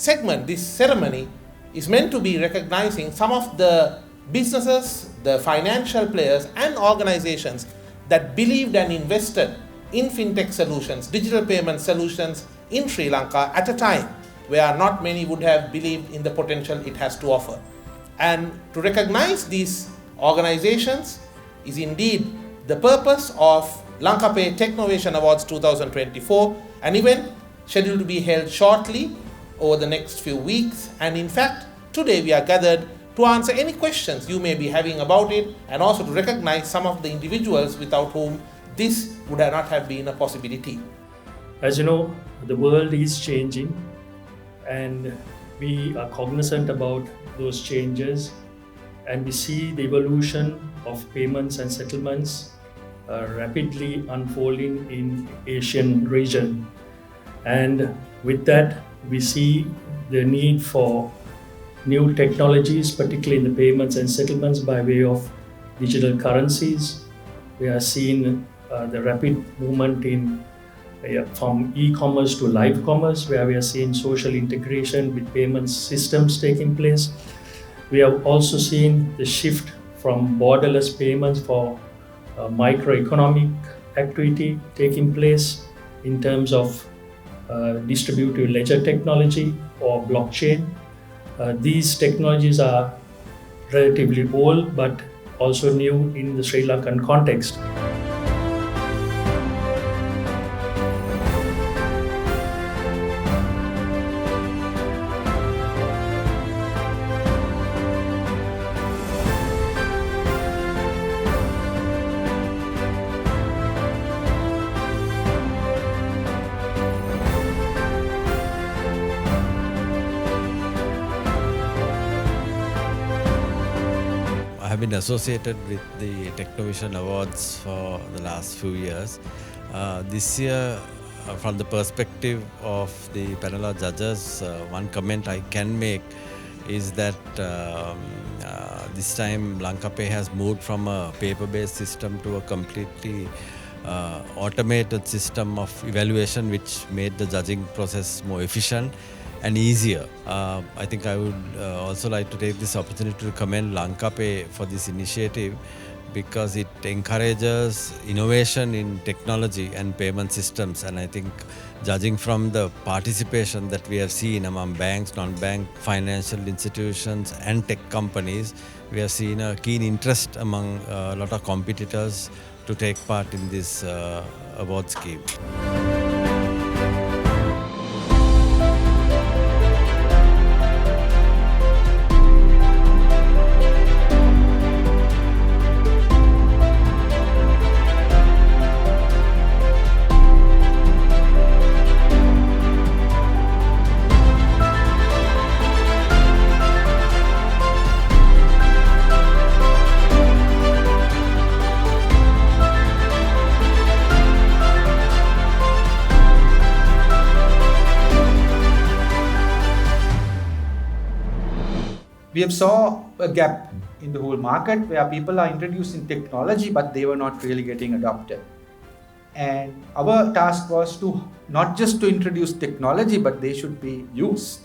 segment, this ceremony, is meant to be recognizing some of the businesses, the financial players and organizations that believed and invested in fintech solutions, digital payment solutions in Sri Lanka at a time where not many would have believed in the potential it has to offer. And to recognize these organizations is indeed the purpose of LankaPay Technnovation Awards 2024, an event scheduled to be held shortly over the next few weeks. And in fact, today we are gathered to answer any questions you may be having about it, and also to recognize some of the individuals without whom this would not have been a possibility. As you know, the world is changing, and we are cognizant about those changes, and we see the evolution of payments and settlements rapidly unfolding in Asian region. And with that, we see the need for new technologies, particularly in the payments and settlements by way of digital currencies. We are seeing the rapid movement in from e-commerce to live commerce, where we are seeing social integration with payment systems taking place. We have also seen the shift from borderless payments for microeconomic activity taking place in terms of distributed ledger technology or blockchain. These technologies are relatively old but also new in the Sri Lankan context. I have been associated with the Technnovation Awards for the last few years. This year, from the perspective of the panel of judges, one comment I can make is that this time LankaPay has moved from a paper-based system to a completely automated system of evaluation, which made the judging process more efficient and easier. I think I would also like to take this opportunity to commend LankaPay for this initiative, because it encourages innovation in technology and payment systems. And I think, judging from the participation that we have seen among banks, non-bank financial institutions and tech companies, we have seen a keen interest among a lot of competitors to take part in this award scheme. We have saw a gap in the whole market where people are introducing technology, but they were not really getting adopted. And our task was to not just to introduce technology, but they should be used.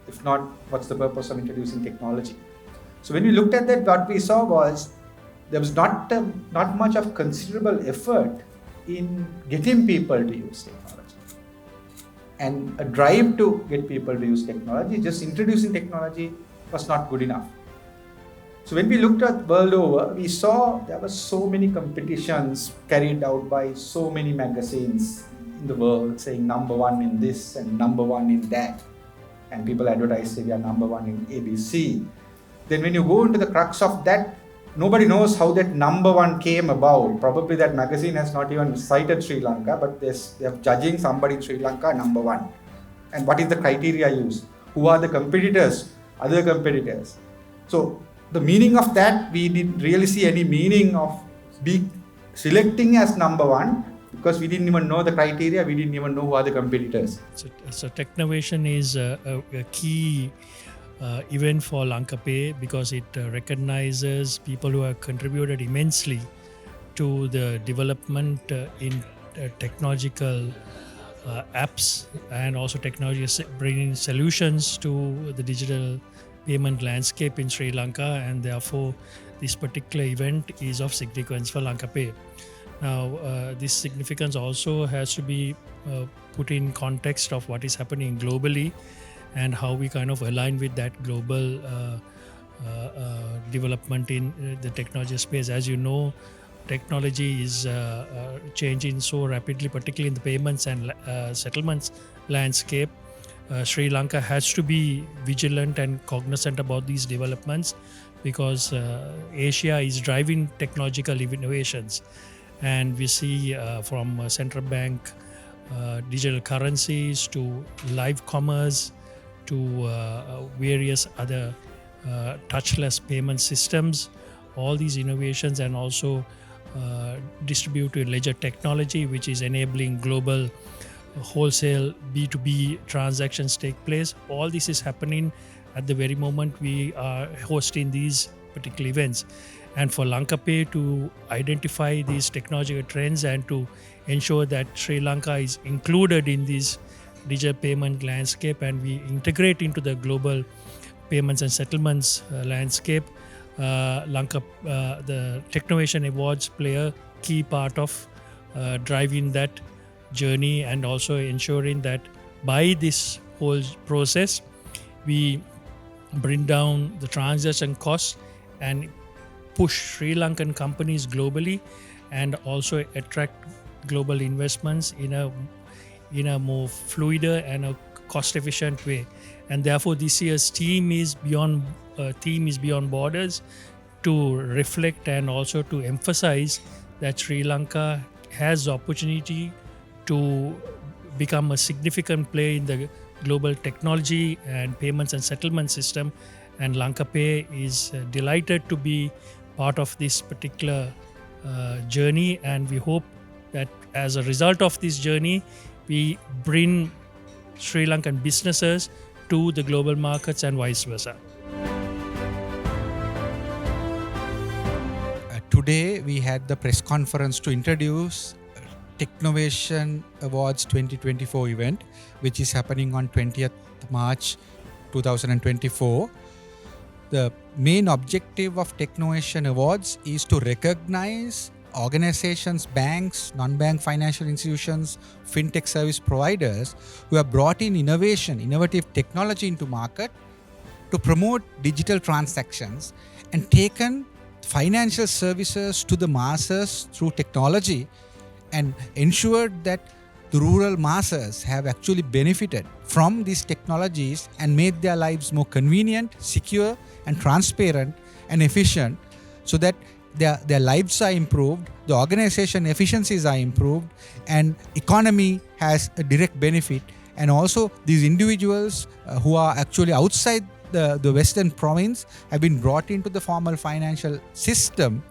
If not, what's the purpose of introducing technology? So when we looked at that, what we saw was there was not much of considerable effort in getting people to use technology. And a drive to get people to use technology, just introducing technology was not good enough. So when we looked at world over, we saw there were so many competitions carried out by so many magazines in the world saying number one in this and number one in that. And people advertise say we are number one in ABC. Then when you go into the crux of that, nobody knows how that number one came about. Probably that magazine has not even cited Sri Lanka, but they are judging somebody in Sri Lanka number one. And what is the criteria used? Who are the competitors? Other competitors. So the meaning of that, we didn't really see any meaning of selecting as number one, because we didn't even know the criteria, we didn't even know who are the competitors. So Technnovation is a key event for LankaPay, because it recognizes people who have contributed immensely to the development in technological apps and also technology bringing solutions to the digital payment landscape in Sri Lanka, and therefore this particular event is of significance for LankaPay. Now, this significance also has to be put in context of what is happening globally and how we kind of align with that global development in the technology space. As you know, technology is changing so rapidly, particularly in the payments and settlements landscape. Sri Lanka has to be vigilant and cognizant about these developments because Asia is driving technological innovations. And we see from central bank digital currencies to live commerce to various other touchless payment systems, all these innovations, and also distributed ledger technology, which is enabling global wholesale B2B transactions take place. All this is happening at the very moment we are hosting these particular events. And for LankaPay to identify these technological trends and to ensure that Sri Lanka is included in this digital payment landscape and we integrate into the global payments and settlements landscape, the Technovation Awards play a key part of driving that journey and also ensuring that by this whole process we bring down the transaction costs and push Sri Lankan companies globally and also attract global investments in a more fluid and a cost efficient way. And therefore this year's theme is beyond borders, to reflect and also to emphasize that Sri Lanka has the opportunity to become a significant player in the global technology and payments and settlement system, and LankaPay is delighted to be part of this particular journey, and we hope that as a result of this journey we bring Sri Lankan businesses to the global markets and vice versa. Today we had the press conference to introduce Technovation Awards 2024 event, which is happening on 20th March 2024. The main objective of Technovation Awards is to recognize organizations, banks, non-bank financial institutions, fintech service providers who have brought in innovative technology into market to promote digital transactions and taken financial services to the masses through technology and ensured that the rural masses have actually benefited from these technologies and made their lives more convenient, secure and transparent and efficient, so that their lives are improved, the organization efficiencies are improved, and economy has a direct benefit. And also these individuals who are actually outside the Western province have been brought into the formal financial system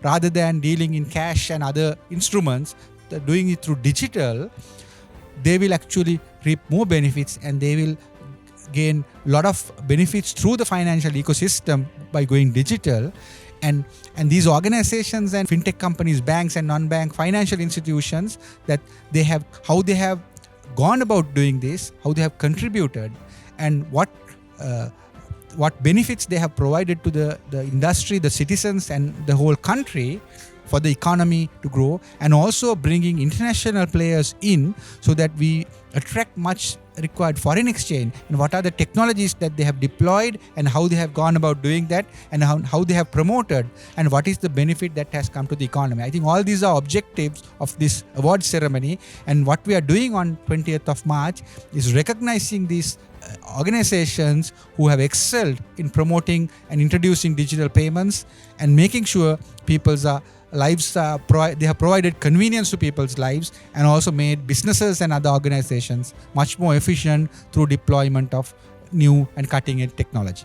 rather than dealing in cash and other instruments, doing it through digital. They will actually reap more benefits and they will gain a lot of benefits through the financial ecosystem by going digital. And these organizations and fintech companies, banks and non-bank financial institutions, that how they have gone about doing this, how they have contributed, and what benefits they have provided to the industry, the citizens and the whole country for the economy to grow, and also bringing international players in so that we attract much required foreign exchange, and what are the technologies that they have deployed and how they have gone about doing that, and how they have promoted, and what is the benefit that has come to the economy. I think all these are objectives of this award ceremony, and what we are doing on 20th of March is recognizing these organizations who have excelled in promoting and introducing digital payments and making sure people's lives they have provided convenience to people's lives, and also made businesses and other organizations much more efficient through deployment of new and cutting edge technology.